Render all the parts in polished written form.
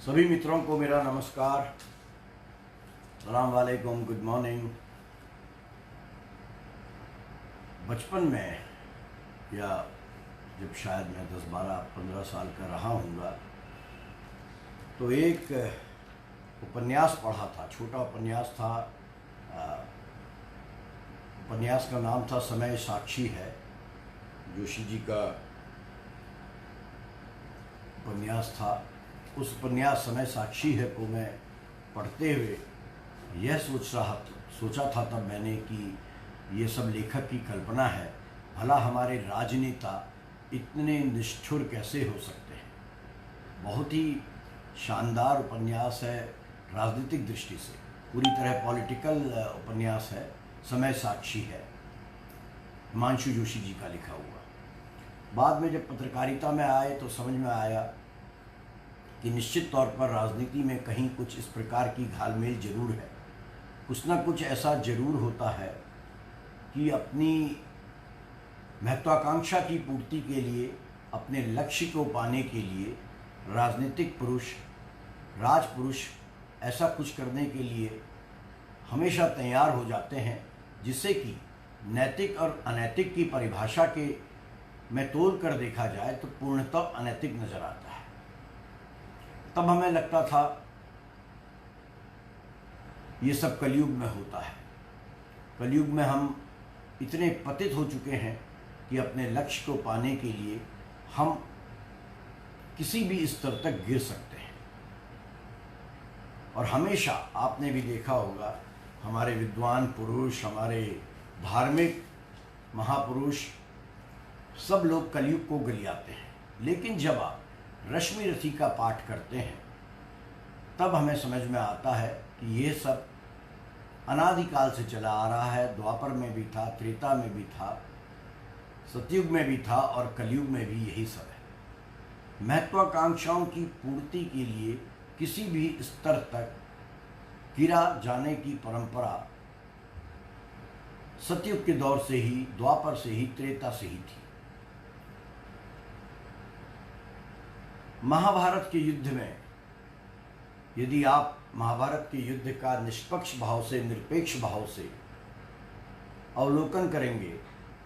सभी मित्रों को मेरा नमस्कार, सलाम वालेकुम, गुड मॉर्निंग। बचपन में या जब शायद मैं 10, 12, 15 साल का रहा हूँगा तो एक उपन्यास पढ़ा था, छोटा उपन्यास था। उपन्यास का नाम था समय साक्षी है। जोशी जी का उपन्यास था। उस उपन्यास समय साक्षी है को मैं पढ़ते हुए यह सोचा था तब मैंने कि ये सब लेखक की कल्पना है। भला हमारे राजनेता इतने निष्ठुर कैसे हो सकते हैं। बहुत ही शानदार उपन्यास है राजनीतिक दृष्टि से, पूरी तरह पॉलिटिकल उपन्यास है। समय साक्षी है, हिमांशु जोशी जी का लिखा हुआ। बाद में जब पत्रकारिता में आए तो समझ में आया कि निश्चित तौर पर राजनीति में कहीं कुछ इस प्रकार की घालमेल जरूर है। कुछ ना कुछ ऐसा जरूर होता है कि अपनी महत्वाकांक्षा की पूर्ति के लिए, अपने लक्ष्य को पाने के लिए राजनीतिक पुरुष, राजपुरुष ऐसा कुछ करने के लिए हमेशा तैयार हो जाते हैं जिससे कि नैतिक और अनैतिक की परिभाषा के में तोल कर देखा जाए तो पूर्णतः अनैतिक नजर आता है। तब हमें लगता था ये सब कलयुग में होता है। कलयुग में हम इतने पतित हो चुके हैं कि अपने लक्ष्य को पाने के लिए हम किसी भी स्तर तक गिर सकते हैं। और हमेशा आपने भी देखा होगा, हमारे विद्वान पुरुष, हमारे धार्मिक महापुरुष, सब लोग कलयुग को गलियाते हैं। लेकिन जब आप रश्मि रथी का पाठ करते हैं तब हमें समझ में आता है कि ये सब अनादिकाल से चला आ रहा है। द्वापर में भी था, त्रेता में भी था, सतयुग में भी था और कलयुग में भी यही सब है। महत्वाकांक्षाओं की पूर्ति के लिए किसी भी स्तर तक गिरा जाने की परंपरा सतयुग के दौर से ही, द्वापर से ही, त्रेता से ही थी। महाभारत के युद्ध में यदि आप महाभारत के युद्ध का निष्पक्ष भाव से, निरपेक्ष भाव से अवलोकन करेंगे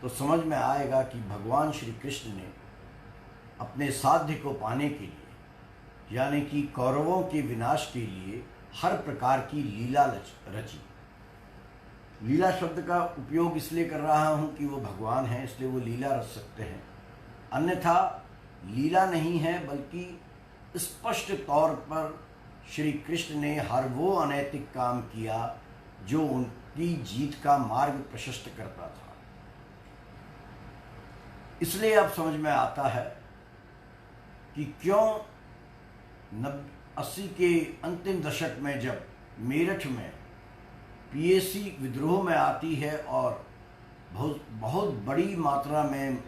तो समझ में आएगा कि भगवान श्री कृष्ण ने अपने साध्य को पाने के लिए, यानी कि कौरवों के विनाश के लिए हर प्रकार की लीला रची। लीला शब्द का उपयोग इसलिए कर रहा हूँ कि वो भगवान हैं, इसलिए वो लीला रच सकते हैं। अन्यथा लीला नहीं है, बल्कि स्पष्ट तौर पर श्री कृष्ण ने हर वो अनैतिक काम किया जो उनकी जीत का मार्ग प्रशस्त करता था। इसलिए अब समझ में आता है कि क्यों 80 के अंतिम दशक में जब मेरठ में पीएसी विद्रोह में आती है और बहुत बड़ी मात्रा में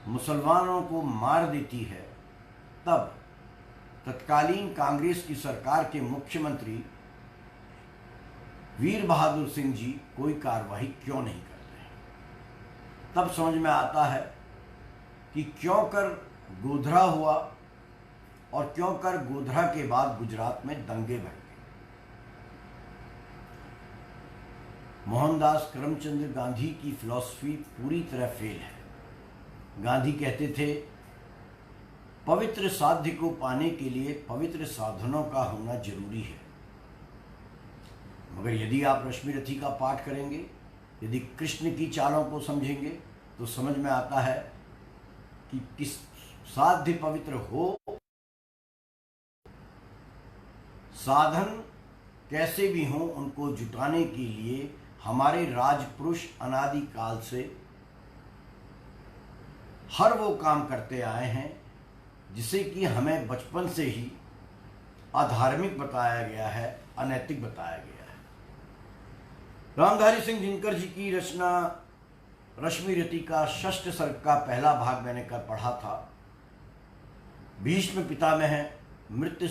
मुसलमानों को मार देती है, तब तत्कालीन कांग्रेस की सरकार के मुख्यमंत्री वीर बहादुर सिंह जी कोई कार्रवाई क्यों नहीं करते हैं। तब समझ में आता है कि क्यों कर गोधरा हुआ और क्यों कर गोधरा के बाद गुजरात में दंगे भड़ गए। मोहनदास करमचंद गांधी की फिलॉसफी पूरी तरह फेल है। गांधी कहते थे, पवित्र साध्य को पाने के लिए पवित्र साधनों का होना जरूरी है। मगर यदि आप रश्मि रथी का पाठ करेंगे, यदि कृष्ण की चालों को समझेंगे तो समझ में आता है कि किस साध्य पवित्र हो, साधन कैसे भी हों, उनको जुटाने के लिए हमारे राजपुरुष अनादि काल से हर वो काम करते आए हैं जिसे कि हमें बचपन से ही अधार्मिक बताया गया है, अनैतिक बताया गया है। रामधारी सिंह दिनकर जी की रचना रश्मि रथी का 6ठ सर्ग का पहला भाग मैंने कल पढ़ा था। भीष्म पितामह मृत्यु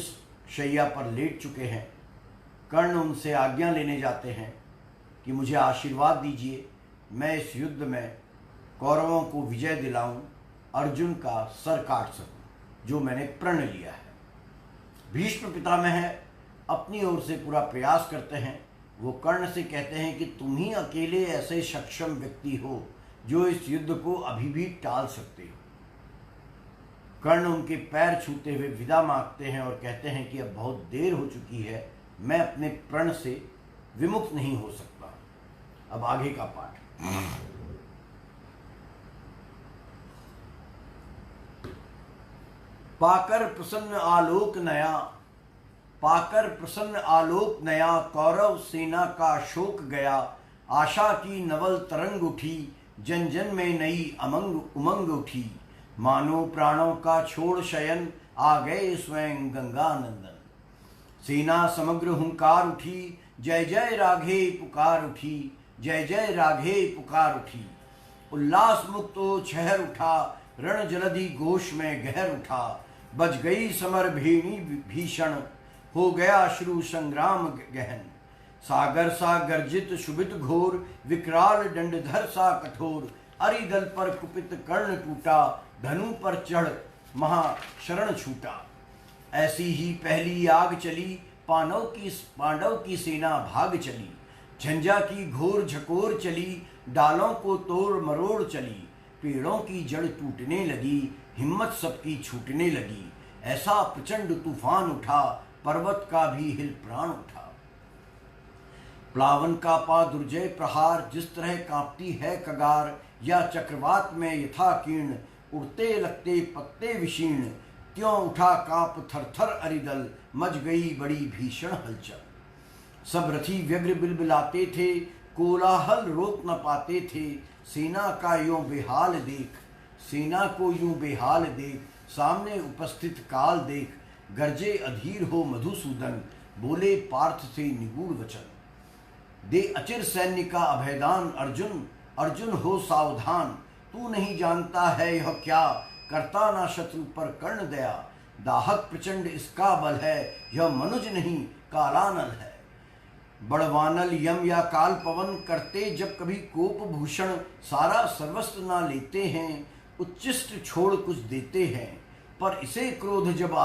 शैया पर लेट चुके हैं। कर्ण उनसे आज्ञा लेने जाते हैं कि मुझे आशीर्वाद दीजिए, मैं इस युद्ध में कौरवों को विजय दिलाऊं, अर्जुन का सर काट सकूं, जो मैंने प्रण लिया है। भीष्म पितामह अपनी ओर से पूरा प्रयास करते हैं। वो कर्ण से कहते हैं कि तुम ही अकेले ऐसे सक्षम व्यक्ति हो जो इस युद्ध को अभी भी टाल सकते हो। कर्ण उनके पैर छूते हुए विदा मांगते हैं और कहते हैं कि अब बहुत देर हो चुकी है, मैं अपने प्रण से विमुक्त नहीं हो सकता। अब आगे का पाठ। पाकर प्रसन्न आलोक नया, कौरव सेना का शोक गया। आशा की नवल तरंग उठी, जन जन में नई उमंग उठी। मानो प्राणों का छोड़ शयन, आ गए स्वयं गंगानंदन। सेना समग्र हुंकार उठी, जय जय राघे पुकार उठी, जय जय राघे पुकार उठी। उल्लास मुक्तो छहर उठा, रण जलधि घोष में गहर उठा। बज गई समर भेणी भीषण, हो गया शुरू संग्राम गहन। सागर सा गर्जित शुभित घोर, विकराल दंडधर सा कठोर। अरिदल पर कुपित कर्ण टूटा, धनु पर चढ़ महाशरण छूटा। ऐसी ही पहली आग चली, पांडव की सेना भाग चली। झंझा की घोर झकोर चली, डालों को तोड़ मरोड़ चली। पेड़ों की जड़ टूटने लगी, हिम्मत सबकी छूटने लगी। ऐसा प्रचंड तूफान उठा, पर्वत का भी हिल प्राण उठा। प्लावन का पा दुर्जय प्रहार, जिस तरह कांपती है कगार। या चक्रवात में यथा कीर्ण, उड़ते लगते पत्ते विशीर्ण। त्यों उठा कांप थर थर अरिदल, मच गई बड़ी भीषण हलचल। सब रथी व्यग्र बिलबिलाते थे, कोलाहल रोक न पाते थे। सेना का यूं बेहाल देख, सेना को यूं बेहाल देख। सामने उपस्थित काल देख, गरजे अधीर हो मधुसूदन। बोले पार्थ से निगूढ़ वचन, दे अचिर सैन्य का अभयदान। अर्जुन अर्जुन हो सावधान, तू नहीं जानता है यह क्या। करता ना शत्रु पर कर्ण दया, दाहक प्रचंड इसका बल है। यह मनुज नहीं कालानल है। बड़वानल यम या काल पवन, करते जब कभी कोप भूषण। सारा सर्वस्व ना लेते हैं, उच्चिष्ट छोड़ कुछ देते हैं। पर इसे क्रोध जब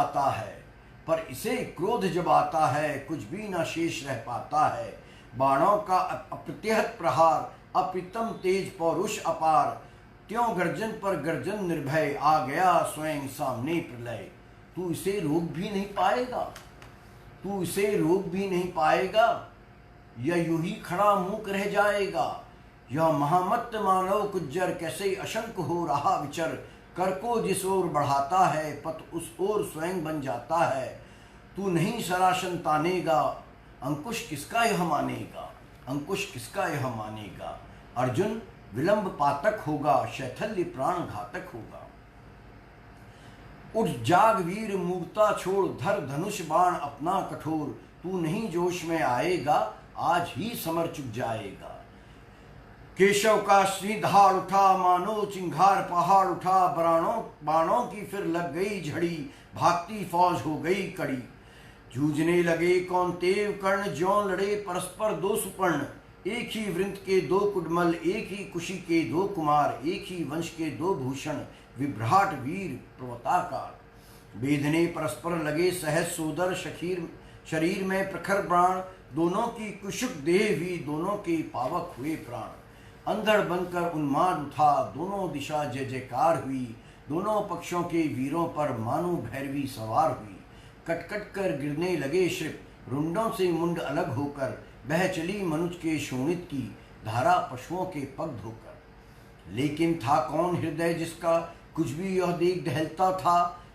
आता है, कुछ भी ना शेष रह पाता है। बाणों का अप्रतिहत प्रहार, अप्रितम तेज पौरुष अपार। त्यों गर्जन पर गर्जन निर्भय, आ गया स्वयं सामने प्रलय। तू इसे रोक भी नहीं पाएगा, यह यूं ही खड़ा मूक रह जाएगा। यह महामत्त मानव कुज्जर, कैसे अशंक हो रहा विचर। कर को जिस ओर बढ़ाता है, पत उस ओर स्वयं बन जाता है। तू नहीं सरासन तानेगा, अंकुश किसका यह मानेगा। अर्जुन विलंब पातक होगा, शैथल्य प्राण घातक होगा। उठ जाग वीर मूर्ता छोड़, धर धनुष बाण अपना कठोर। तू नहीं जोश में आएगा, आज ही समर चुक जाएगा। केशव का श्रीधार उठा, मानो चिंगार पहाड़ उठा। बाणों की फिर लग गई झड़ी, भागती फौज हो गई कड़ी। जूझने लगे कौंतेव कर्ण, ज्यों लड़े परस्पर दो सुपर्ण। एक ही वृंत के दो कुडमल, एक ही कुशी के दो कुमार। एक ही वंश के दो भूषण, विभ्राट वीर पर्वताकार। बेधने परस्पर लगे सहज सोदर, शरीर में प्रखर बाण। दोनों की कुशुक देह हुई, दोनों के पावक हुए प्राण। अंधड़ बनकर उन्माद उठा, दोनों दिशा जय जयकार हुई। दोनों पक्षों के वीरों पर मानो भैरवी सवार हुई। कटकट कर गिरने लगे श्रिप, रुंडों से मुंड अलग होकर। बह चली मनुज के शोणित की धारा, पशुओं के पग धोकर। लेकिन था कौन हृदय जिसका, कुछ भी यह देख दहलता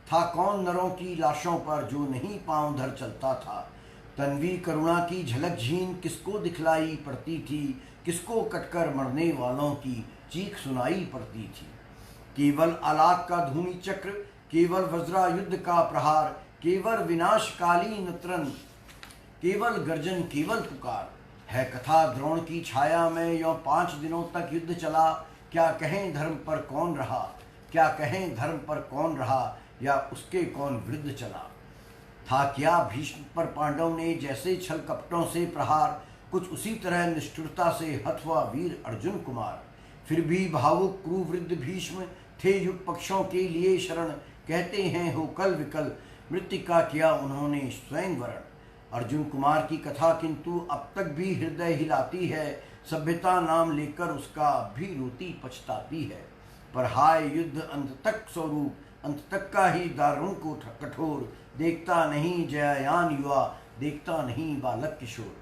था कौन नरों की लाशों पर, जो नहीं पांव धर चलता था। तन्वी करुणा की झलक झीन, किसको दिखलाई पड़ती थी। किसको कटकर मरने वालों की चीख सुनाई पड़ती थी। केवल आलात का धूमि चक्र, केवल वज्रा युद्ध का प्रहार। केवल विनाशकाली नतरन, केवल गर्जन, केवल पुकार। है कथा द्रोण की छाया में, यों 5 दिनों तक युद्ध चला। क्या कहें धर्म पर कौन रहा, या उसके कौन विरुद्ध चला। था क्या भीष्म पर पांडव ने जैसे छल कपटों से प्रहार। कुछ उसी तरह निष्ठुरता से हथवा वीर अर्जुन कुमार। फिर भी भावुक क्रूवृद्ध भीष्म थे युग पक्षों के लिए शरण। कहते हैं हो कल विकल, मृत्तिका किया उन्होंने स्वयं वरण। अर्जुन कुमार की कथा किंतु अब तक भी हृदय हिलाती है, सभ्यता नाम लेकर उसका भी रोती पछताती है। पर हाय युद्ध अंत तक स्वरूप, अंत तक का ही दारुण को कठोर, देखता नहीं जयायान युवा, देखता नहीं बालक किशोर।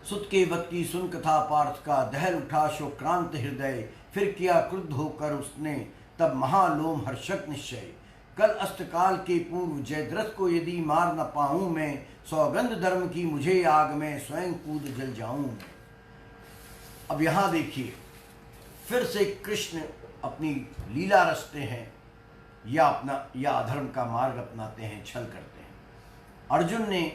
सुत के वत की सुन कथा पार्थ का, दहल उठा शोक्रांत हृदय, फिर किया क्रुद्ध होकर उसने तब महालोम हर्षक निश्चय। कल अस्तकाल के पूर्व जयद्रथ को यदि मार न पाऊं मैं, सौगंध धर्म की मुझे आग में स्वयं कूद जल जाऊं मैं। अब यहाँ देखिए फिर से कृष्ण अपनी लीला रचते हैं या अधर्म का मार्ग अपनाते हैं, छल करते हैं। अर्जुन ने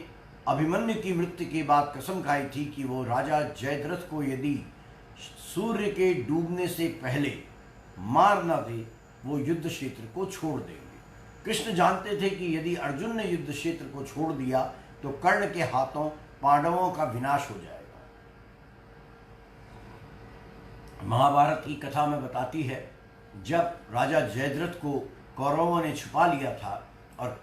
अभिमन्यु की मृत्यु के बाद कसम खाई थी कि वो राजा जयद्रथ को यदि सूर्य के डूबने से पहले मार न दे, वो युद्ध क्षेत्र को छोड़ देंगे। कृष्ण जानते थे कि यदि अर्जुन ने युद्ध क्षेत्र को छोड़ दिया तो कर्ण के हाथों पांडवों का विनाश हो जाएगा। महाभारत की कथा में बताती है, जब राजा जयद्रथ को कौरवों ने छुपा लिया था और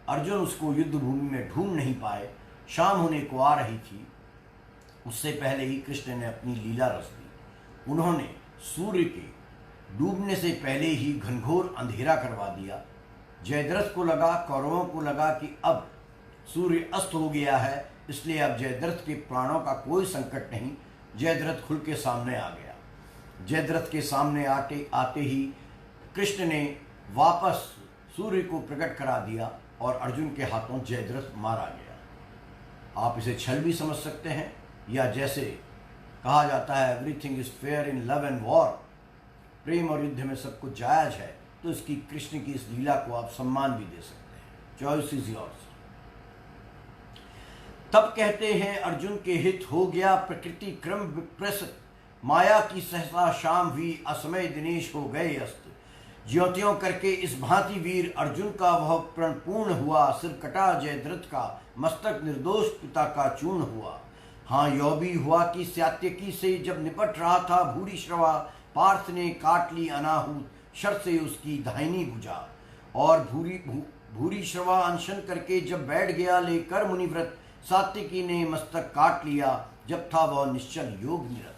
अर्जुन उसको युद्ध भूमि में ढूंढ नहीं पाए, शाम होने को आ रही थी, उससे पहले ही कृष्ण ने अपनी लीला रच दी। उन्होंने सूर्य के डूबने से पहले ही घनघोर अंधेरा करवा दिया। जयद्रथ को लगा, कौरवों को लगा कि अब सूर्य अस्त हो गया है, इसलिए अब जयद्रथ के प्राणों का कोई संकट नहीं। जयद्रथ खुल के सामने आ गया। जयद्रथ के सामने आते ही कृष्ण ने वापस सूर्य को प्रकट करा दिया और अर्जुन के हाथों जयद्रथ मारा गया। आप इसे छल भी समझ सकते हैं, या जैसे कहा जाता है everything is fair in love and war, प्रेम और युद्ध में सब कुछ जायज है, तो इसकी कृष्ण की इस लीला को आप सम्मान भी दे सकते हैं। Choice is yours. तब कहते हैं अर्जुन के हित हो गया प्रकृति क्रम विप्रस्त, माया की सहसा शाम हुई असमय दिनेश हो गए अस्त। ज्योतियों करके इस भांति वीर अर्जुन का वह प्रण पूर्ण हुआ, सिर कटा जयद्रथ का मस्तक निर्दोष पिता का चूर्ण हुआ। हाँ यो भी हुआ कि सात्यकी से जब निपट रहा था भूरी श्रवा, पार्थ ने काट ली अनाहूत शर से उसकी दाहिनी भुजा। और भूरी श्रवा अनशन करके जब बैठ गया लेकर मुनिव्रत, सात्यकी ने मस्तक काट लिया जब था वह निश्चल योग निरत।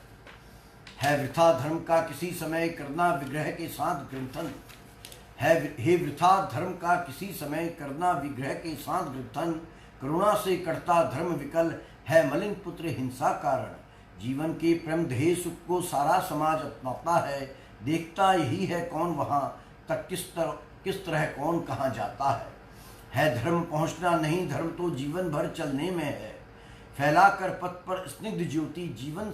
है वृथा धर्म का किसी समय करना विग्रह के साथ ग्रंथन, हे वृथा धर्म का किसी समय करना विग्रह के साथ ग्रंथन। करुणा से करता धर्म विकल, है मलिन पुत्र हिंसा कारण। जीवन के परम ध्येय सुख को सारा समाज अपनाता है, देखता यही है कौन वहाँ तक किस तरह कौन कहाँ जाता है धर्म पहुँचना नहीं, धर्म तो जीवन भर चलने में है। फैलाकर पथ पर स्निग्ध ज्योति जीवन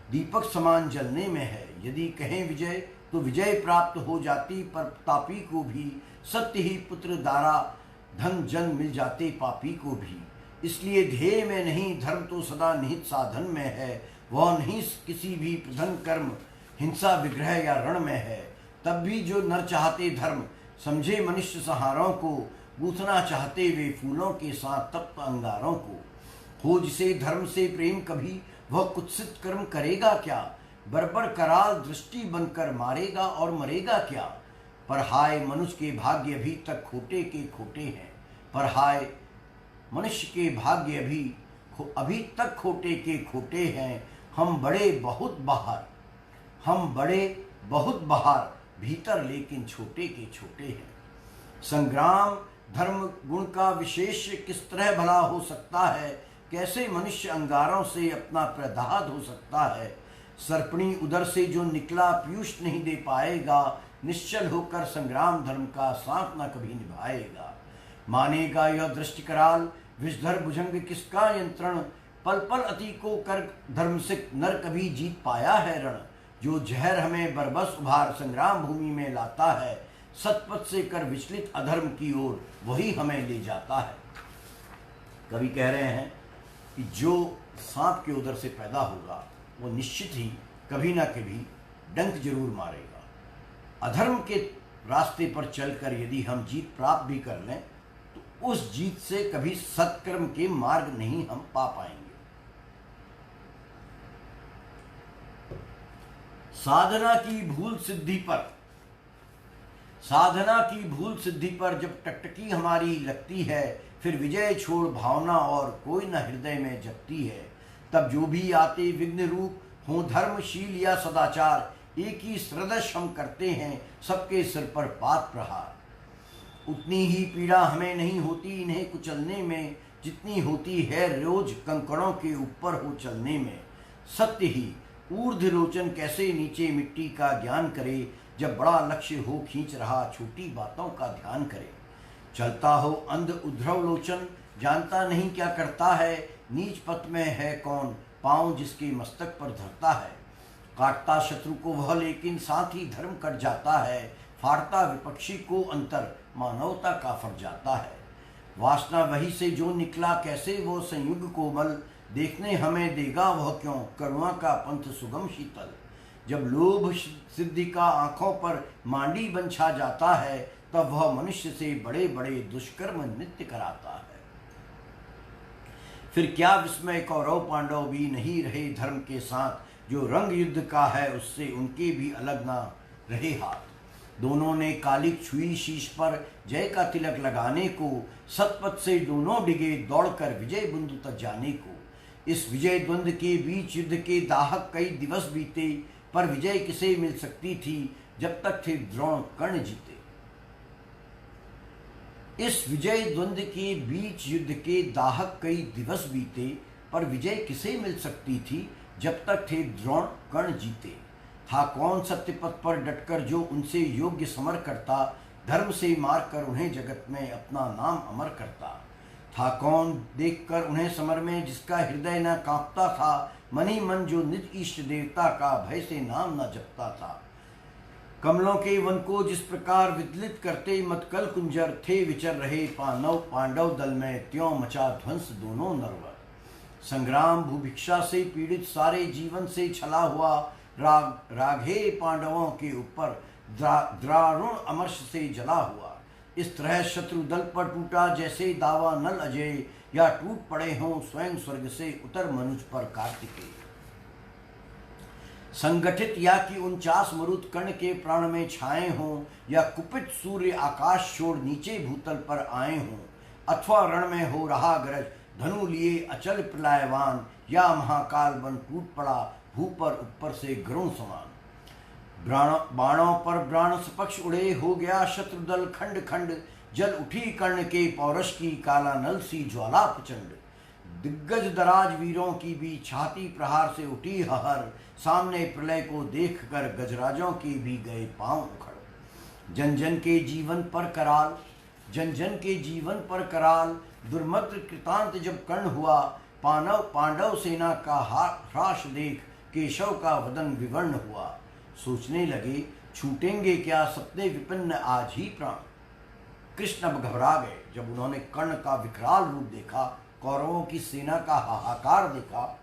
दीपक समान जलने में है। यदि कहें विजय तो विजय प्राप्त हो जाती, पर तापी को भी सत्य ही पुत्र दारा, धन जन मिल जाते पापी को भी। इसलिए ध्येय में नहीं धर्म तो सदा निहित साधन में है, वह नहीं किसी भी प्रधन कर्म हिंसा विग्रह या रण में है। तब भी जो नर चाहते धर्म समझे मनुष्य सहारों को, गूंथना चाहते वे फूलों के साथ तप्त अंगारों को। हो जिसे धर्म से प्रेम कभी, वह कुत्सित कर्म करेगा क्या, बर्बर कराल दृष्टि बनकर मारेगा और मरेगा क्या। पर हाय मनुष्य के भाग्य अभी तक खोटे के खोटे हैं, पर हाय मनुष्य के भाग्य अभी तक खोटे के खोटे हैं। हम बड़े बहुत बाहर भीतर लेकिन छोटे के छोटे हैं। संग्राम धर्म गुण का विशेष किस तरह भला हो सकता है, कैसे मनुष्य अंगारों से अपना प्रदाहद हो सकता है। सर्पणी उदर से जो निकला पीयूष नहीं दे पाएगा, निश्चल होकर संग्राम धर्म का साथ न कभी निभाएगा। मानेगा यह दृष्टि कराल विषधर भुजंग किसका यंत्रण, पल पल अति को कर धर्म से नर कभी जीत पाया है रण। जो जहर हमें बरबस उभार संग्राम भूमि में लाता है, सतपथ से कर विचलित अधर्म की ओर वही हमें ले जाता है। कवि कह रहे हैं कि जो सांप के उदर से पैदा होगा वो निश्चित ही कभी ना कभी डंक जरूर मारेगा। अधर्म के रास्ते पर चलकर यदि हम जीत प्राप्त भी कर लें तो उस जीत से कभी सत्कर्म के मार्ग नहीं हम पा पाएंगे। साधना की भूल सिद्धि पर साधना की भूल सिद्धि पर जब टकटकी हमारी लगती है, फिर विजय छोड़ भावना और कोई न हृदय में जगती है। तब जो भी आते विघ्न रूप हों धर्मशील या सदाचार, एक ही सृदश हम करते हैं सबके सिर पर पात प्रहार। उतनी ही पीड़ा हमें नहीं होती इन्हें कुचलने में, जितनी होती है रोज कंकड़ों के ऊपर हो चलने में। सत्य ही ऊर्ध्व लोचन कैसे नीचे मिट्टी का ज्ञान करे, जब बड़ा लक्ष्य हो खींच रहा छोटी बातों का ध्यान करे। चलता हो अंध उद्धव लोचन, जानता नहीं क्या करता है, नीच पथ में है कौन पांव जिसके मस्तक पर धरता है। काटता शत्रु को वह लेकिन साथ ही धर्म कट जाता है, फाड़ता विपक्षी को अंतर मानवता का फट जाता है। वासना वही से जो निकला कैसे वो संयुग कोमल, देखने हमें देगा वह क्यों करुणा का पंथ सुगम शीतल। जब लोभ सिद्धि का आंखों पर मांडी बन छा जाता है, तब वह मनुष्य से बड़े बड़े दुष्कर्म नित्य कराता है। फिर क्या विस्मय कौरव पांडव भी नहीं रहे धर्म के साथ, जो रंग युद्ध का है उससे उनके भी अलग ना रहे हाथ। दोनों ने कालिक छुई शीश पर जय का तिलक लगाने को, सतपथ से दोनों डिगे दौड़कर विजय बिंदु तक जाने को। इस विजय द्वंद्व के बीच युद्ध के दाहक कई दिवस बीते, पर विजय किसे मिल सकती थी जब तक थे द्रोण कर्ण जीते। इस विजय द्वंद्व के बीच युद्ध के दाहक कई दिवस बीते, पर विजय किसे मिल सकती थी जब तक थे द्रोण कर्ण जीते। था कौन सत्य पथ पर डटकर जो उनसे योग्य समर करता, धर्म से मार कर उन्हें जगत में अपना नाम अमर करता। था कौन देखकर उन्हें समर में जिसका हृदय न कांपता था, मन ही मन जो निज इष्ट देवता का भय से नाम न जपता था। कमलों के वन को जिस प्रकार विदलित करते मतकल कुंजर, थे विचर रहे पांडव दल में त्यों मचा ध्वंस दोनों नरवर। संग्राम भूभिक्षा से पीड़ित सारे जीवन से छला हुआ, राघे पांडवों के ऊपर द्रारुण अमर्ष से जला हुआ। इस तरह शत्रु दल पर टूटा जैसे दावा नल अजय, या टूट पड़े हों स्वयं स्वर्ग से उतर मनुज पर कार्तिकेय। संगठित या कि 49 मरुत कर्ण के प्राण में छाए हों, या कुपित सूर्य आकाश छोड़ नीचे भूतल पर आए हों, अथवा रण में हो रहा गरज धनु लिए अचल प्रलयवान, या महाकाल बन टूट पड़ा भू पर ऊपर से गरुण समान। बाणों पर प्राण सपक्ष उड़े हो गया शत्रुदल खंड खंड, जल उठी कर्ण के पौरष की काला नल सी ज्वाला प्रचंड। दिग्गज दराज वीरों की भी छाती प्रहार से उठी हहर, सामने प्रलय को देखकर गजराजों के भी गए पांव उखड़। जन जन के जीवन पर कराल, जन जन के जीवन पर कराल, दुर्मत्र कृतांत जब कर्ण हुआ, पांडव सेना का ह्रास देख केशव का वदन विवर्ण हुआ। सोचने लगे छूटेंगे क्या सपने विपिन्न आज ही प्राण। कृष्ण अब घबरा गए जब उन्होंने कर्ण का विकराल रूप देखा, कौरवों की सेना का हाहाकार देखा।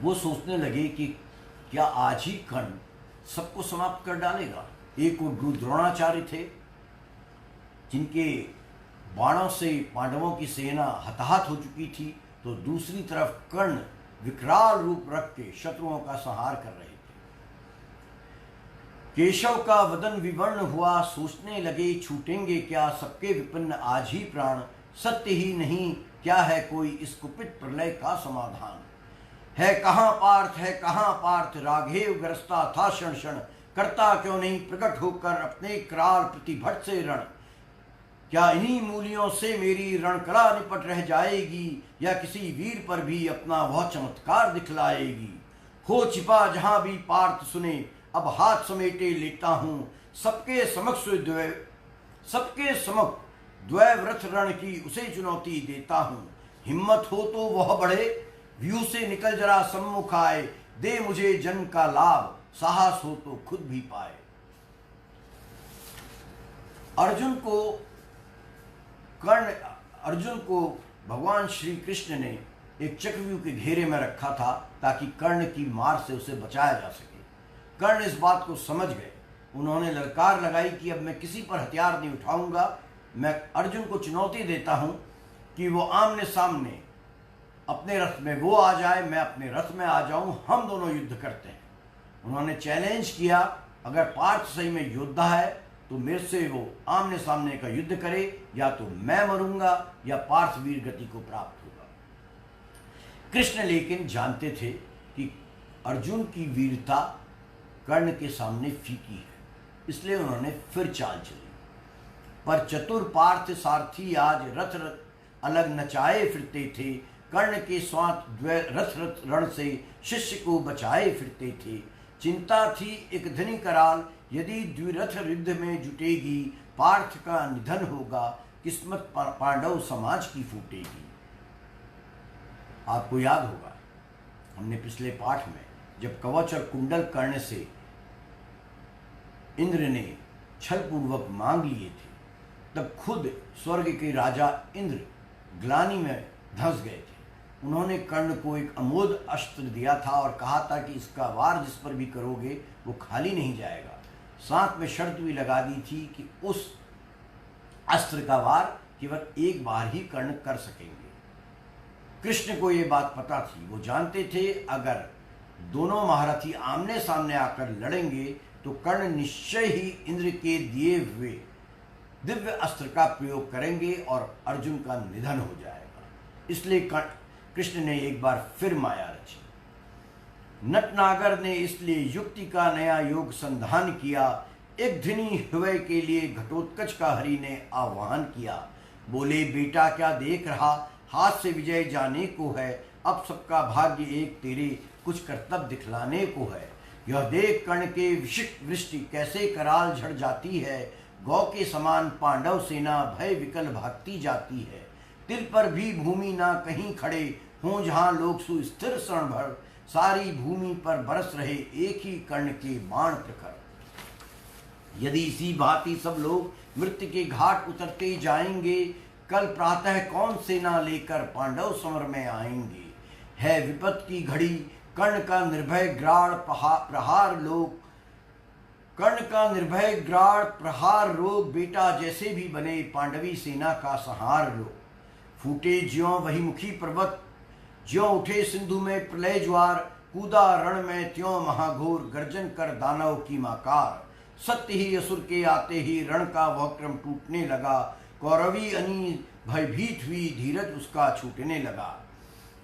वो सोचने लगे कि क्या आज ही कर्ण सबको समाप्त कर डालेगा। एक वो द्रोणाचार्य थे जिनके बाणों से पांडवों की सेना हताहत हो चुकी थी, तो दूसरी तरफ कर्ण विकराल रूप रख के शत्रुओं का संहार कर रहे थे। केशव का वदन विवर्ण हुआ, सोचने लगे छूटेंगे क्या सबके विपिन्न आज ही प्राण। सत्य ही नहीं क्या है कोई इस कुपित प्रलय का समाधान। है कहाँ पार्थ राघेव ग्रस्ता था क्षण क्षण, करता क्यों नहीं प्रकट होकर अपने कराल प्रतिभट से रण। क्या इन्हीं मूलियों से मेरी रणकला निपट रह जाएगी, या किसी वीर पर भी अपना वह चमत्कार दिखलाएगी। हो छिपा जहां भी पार्थ सुने, अब हाथ समेटे लेता हूं, सबके समक्ष द्वैव्रथ रण की उसे चुनौती देता हूं। हिम्मत हो तो वह बढ़े, व्यू से निकल जरा सम्मुख आए, दे मुझे जन्म का लाभ, साहस हो तो खुद भी पाए। अर्जुन को भगवान श्री कृष्ण ने एक चक्रव्यूह के घेरे में रखा था ताकि कर्ण की मार से उसे बचाया जा सके। कर्ण इस बात को समझ गए। उन्होंने ललकार लगाई कि अब मैं किसी पर हथियार नहीं उठाऊंगा। मैं अर्जुन को चुनौती देता हूं कि वो आमने सामने अपने रथ में वो आ जाए, मैं अपने रथ में आ जाऊं, हम दोनों युद्ध करते हैं। उन्होंने चैलेंज किया, अगर पार्थ सही में योद्धा है तो मेरे से वो आमने सामने का युद्ध करे, या तो मैं मरूंगा या पार्थ वीर गति को प्राप्त होगा। कृष्ण लेकिन जानते थे कि अर्जुन की वीरता कर्ण के सामने फीकी है, इसलिए उन्होंने फिर चाल चली। पर चतुर पार्थ सारथी आज रथ रथ अलग नचाए फिरते थे, कर्ण के स्वात रथ रथ रण से शिष्य को बचाए फिरते थे। चिंता थी एक धनी कराल, यदि द्विरथ युद्ध में जुटेगी, पार्थ का निधन होगा, किस्मत पांडव समाज की फूटेगी। आपको याद होगा हमने पिछले पाठ में जब कवच और कुंडल कर्ण से इंद्र ने छल पूर्वक मांग लिए थे, तब खुद स्वर्ग के राजा इंद्र ग्लानि में धंस गए थे। उन्होंने कर्ण को एक अमोघ अस्त्र दिया था और कहा था कि इसका वार जिस पर भी करोगे वो खाली नहीं जाएगा। साथ में शर्त भी लगा दी थी कि उस अस्त्र का वार केवल एक बार ही कर्ण कर सकेंगे। कृष्ण को ये बात पता थी, वो जानते थे अगर दोनों महारथी आमने सामने आकर लड़ेंगे तो कर्ण निश्चय ही इंद्र के दिए हुए दिव्य अस्त्र का प्रयोग करेंगे और अर्जुन का निधन हो जाएगा। इसलिए कृष्ण ने एक बार फिर माया रची। नटनागर ने इसलिए युक्ति का नया योग संधान किया, एक धिनी हृदय के लिए घटोत्कच का हरि ने आह्वान किया। बोले बेटा क्या देख रहा, हाथ से विजय जाने को है, अब सबका भाग्य एक तेरे कुछ कर्तव्य दिखलाने को है। यह देख कर्ण के विशिष्ट वृष्टि कैसे कराल झड़ जाती है, गौ के समान पांडव सेना भय विकल भागती जाती है। तिल पर भी भूमि ना कहीं खड़े हों, जहाँ लोग सुस्थिर क्षण भर, सारी भूमि पर बरस रहे एक ही कर्ण के बाण प्रखर। यदि इसी भांति सब लोग मृत्यु के घाट उतरते जाएंगे, कल प्रातः कौन सेना लेकर पांडव समर में आएंगे। है विपत की घड़ी, कर्ण का निर्भय ग्राण प्रहार लोग, कर्ण का निर्भय ग्राण प्रहार रोग, बेटा जैसे भी बने पांडवी सेना का संहार लो। फूटे ज्यों वही मुखी पर्वत, ज्यों उठे सिंधु में प्रलय ज्वार, कूदा रण में त्यों महाघोर, गर्जन कर दानव की माकार। सत्य ही असुर के आते ही रण का वह क्रम टूटने लगा, कौरवी अनी भयभीत हुई, धीरज उसका छूटने लगा।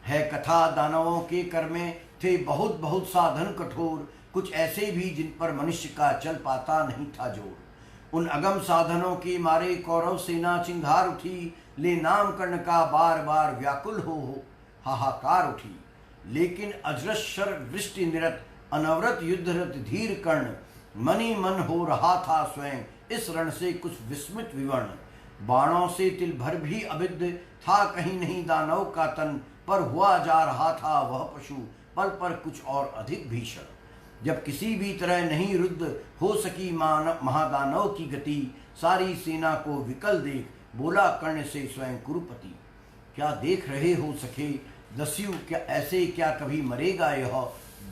है कथा दानवों के कर में थे बहुत बहुत साधन कठोर, कुछ ऐसे भी जिन पर मनुष्य का चल पाता नहीं था जोर। उन अगम साधनों के मारे कौरव सेना चिंगार उठी, ले नाम कर्ण का बार बार व्याकुल हो हाहाकार उठी। लेकिन अजरश्वर वृष्टि निरत अनवरत युद्धरत धीर कर्ण, मनी मन हो रहा था स्वयं इस रण से कुछ विस्मित विवर्ण। बाणों से तिल भर भी अभिद्ध था कहीं नहीं दानव का तन, पर हुआ जा रहा था वह पशु पल पर कुछ और अधिक भीषण। जब किसी भी तरह नहीं रुद्ध हो सकी महादानव की गति, सारी सेना को विकल देख बोला कर्ण से स्वयं कुरुपति। क्या देख रहे हो सखे दस्यु, क्या ऐसे क्या कभी मरेगा यह,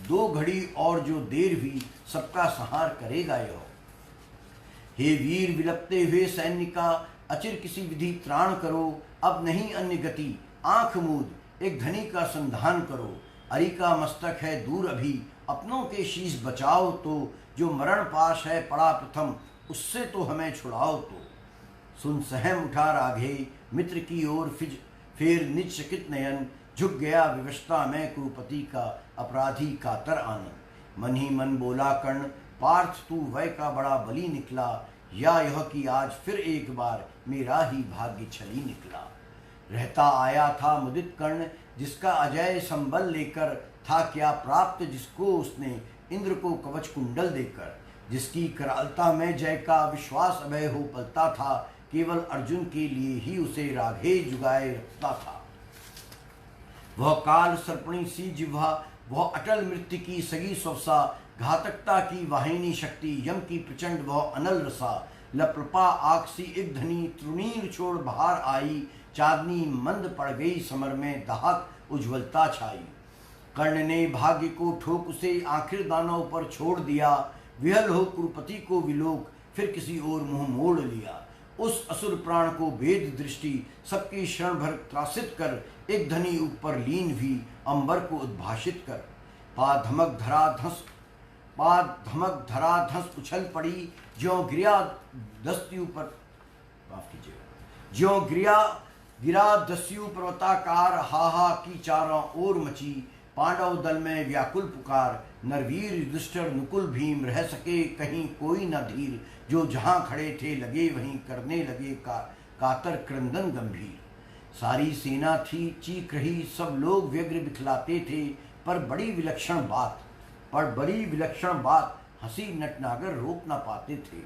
दो घड़ी और जो देर हुई सबका संहार करेगा यह। हे वीर विलपते हुए सैन्य का, अचिर किसी विधि त्राण करो, अब नहीं अन्य गति आंख मूंद एक धनी का संधान करो। अरि का मस्तक है दूर अभी, अपनों के शीश बचाओ तो, जो मरण पाश है पड़ा प्रथम उससे तो हमें छुड़ाओ तो। सुन सहम उठा राघे मित्र की ओर फिर निज चकित नयन, झुक गया विवशता में कुरुपति का अपराधी कातर आनंद। मन ही मन बोला कर्ण, पार्थ तू वै का बड़ा बली निकला, या यह कि आज फिर एक बार मेरा ही भाग्य छली निकला। रहता आया था मुदित कर्ण, जिसका अजय संबल लेकर, था क्या प्राप्त जिसको उसने इंद्र को कवच कुंडल देकर। जिसकी करालता में जय का विश्वास अभय हो पलता था, केवल अर्जुन के लिए ही उसे राघे जुगाए रखता था। वह काल सर्पणी सी जिह्वा, वह अटल मृत्यु की सगी स्वसा, घातकता की वाहिनी शक्ति, यम की प्रचंड वह अनल रसा। लप्रपा आक्सी एक धनी, तृणीर छोड़ बाहर आई, चांदनी मंद पड़ गई समर में, दाहक उज्ज्वलता छाई। कर्ण ने भाग्य को ठोक उसे आखिर दानव पर छोड़ दिया, विहल हो कुरुपति को विलोक, फिर किसी और मुंह मोड़ लिया। उस असुर प्राण को भेद दृष्टि, सबकी क्षण भर त्रासित कर, एक धनी ऊपर लीन भी, अंबर को उद्भाषित कर। पा धमक धरा धस पाद धमक धरा धंस उछल पड़ी, ज्यों गिरा दस्यु पर, माफ कीजिएगा, ज्यों गिरा दस्यु पर्वताकार, हाहा की चारों ओर मची, पांडव दल में व्याकुल पुकार, नरवीर युधिष्ठिर नुकुल भीम, रह सके कहीं कोई न धीर, जो जहां खड़े थे लगे वहीं करने लगे कातर क्रंदन गंभीर। सारी सेना थी चीख रही, सब लोग व्यग्र बिखलाते थे, पर बड़ी विलक्षण बात हंसी नटनागर रोक न पाते थे।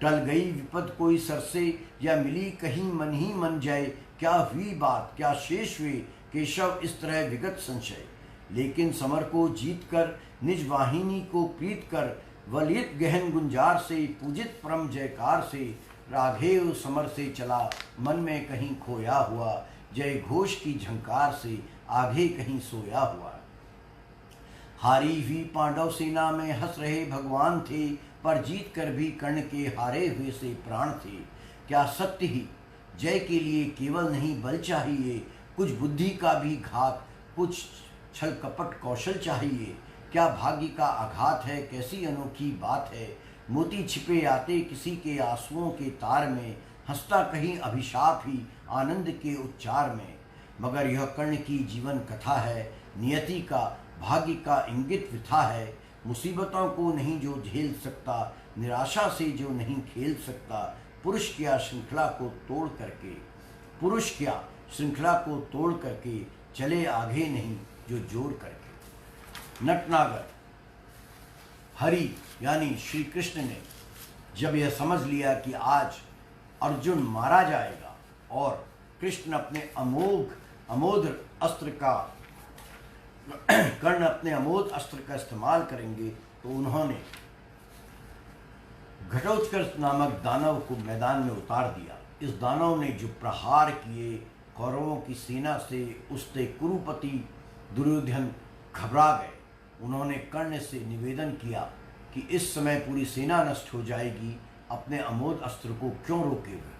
टल गई विपद कोई सर से, या मिली कहीं मन ही मन जाए, क्या हुई बात क्या शेष हुए केशव इस तरह विगत संशय। लेकिन समर को जीत कर निज वाहिनी को प्रीत कर, वलित गहन गुंजार से पूजित परम जयकार से, राघेव समर से चला मन में कहीं खोया हुआ, जय घोष की झंकार से आगे कहीं सोया हुआ। हारी हुई पांडव सेना में हंस रहे भगवान थे, पर जीत कर भी कर्ण के हारे हुए से प्राण थे। क्या सत्य ही जय के लिए केवल नहीं बल चाहिए, कुछ बुद्धि का भी घात, कुछ छल कपट कौशल चाहिए। क्या भाग्य का आघात है, कैसी अनोखी बात है, मोती छिपे आते किसी के आंसुओं के तार में, हंसता कहीं अभिशाप ही आनंद के उच्चार में। मगर यह कर्ण की जीवन कथा है, नियति का भाग्य का इंगित विथा है। मुसीबतों को नहीं जो झेल सकता, निराशा से जो नहीं खेल सकता, पुरुष क्या श्रृंखला को तोड़ करके चले आगे नहीं जो जोड़ करके। नटनागर हरि यानी श्री कृष्ण ने जब यह समझ लिया कि आज अर्जुन मारा जाएगा और कृष्ण अपने कर्ण अपने अमोघ अस्त्र का इस्तेमाल करेंगे, तो उन्होंने घटोत्कच नामक दानव को मैदान में उतार दिया। इस दानव ने जो प्रहार किए कौरवों की सेना से, उससे कुरुपति दुर्योधन घबरा गए। उन्होंने कर्ण से निवेदन किया कि इस समय पूरी सेना नष्ट हो जाएगी, अपने अमोघ अस्त्र को क्यों रोके हुए।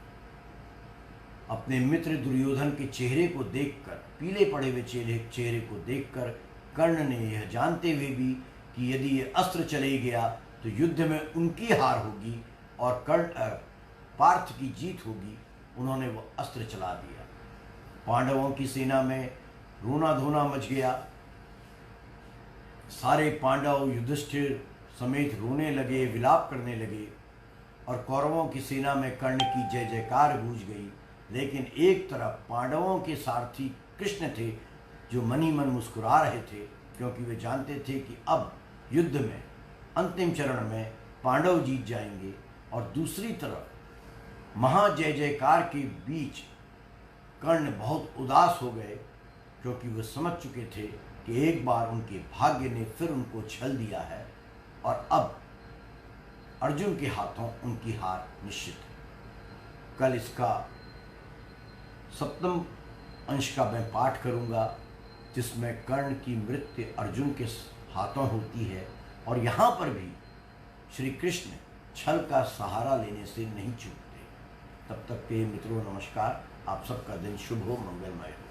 अपने मित्र दुर्योधन के चेहरे को देखकर, पीले पड़े हुए चेहरे को देखकर कर्ण ने यह जानते हुए भी कि यदि ये अस्त्र चले गया तो युद्ध में उनकी हार होगी और पार्थ की जीत होगी, उन्होंने वो अस्त्र चला दिया। पांडवों की सेना में रोना धोना मच गया। सारे पांडव युधिष्ठिर समेत रोने लगे, विलाप करने लगे और कौरवों की सेना में कर्ण की जय जयकार गूंज गई। लेकिन एक तरफ पांडवों के सारथी कृष्ण थे, जो मन ही मन मुस्कुरा रहे थे, क्योंकि वे जानते थे कि अब युद्ध में अंतिम चरण में पांडव जीत जाएंगे। और दूसरी तरफ महा जय जयकार के बीच कर्ण बहुत उदास हो गए, क्योंकि वे समझ चुके थे कि एक बार उनके भाग्य ने फिर उनको छल दिया है और अब अर्जुन के हाथों उनकी हार निश्चित है। कल इसका 7वां अंश का मैं पाठ करूंगा, जिसमें कर्ण की मृत्यु अर्जुन के हाथों होती है। और यहाँ पर भी श्री कृष्ण छल का सहारा लेने से नहीं चूकते। तब तक के मित्रों नमस्कार। आप सबका दिन शुभ हो, मंगलमय हो।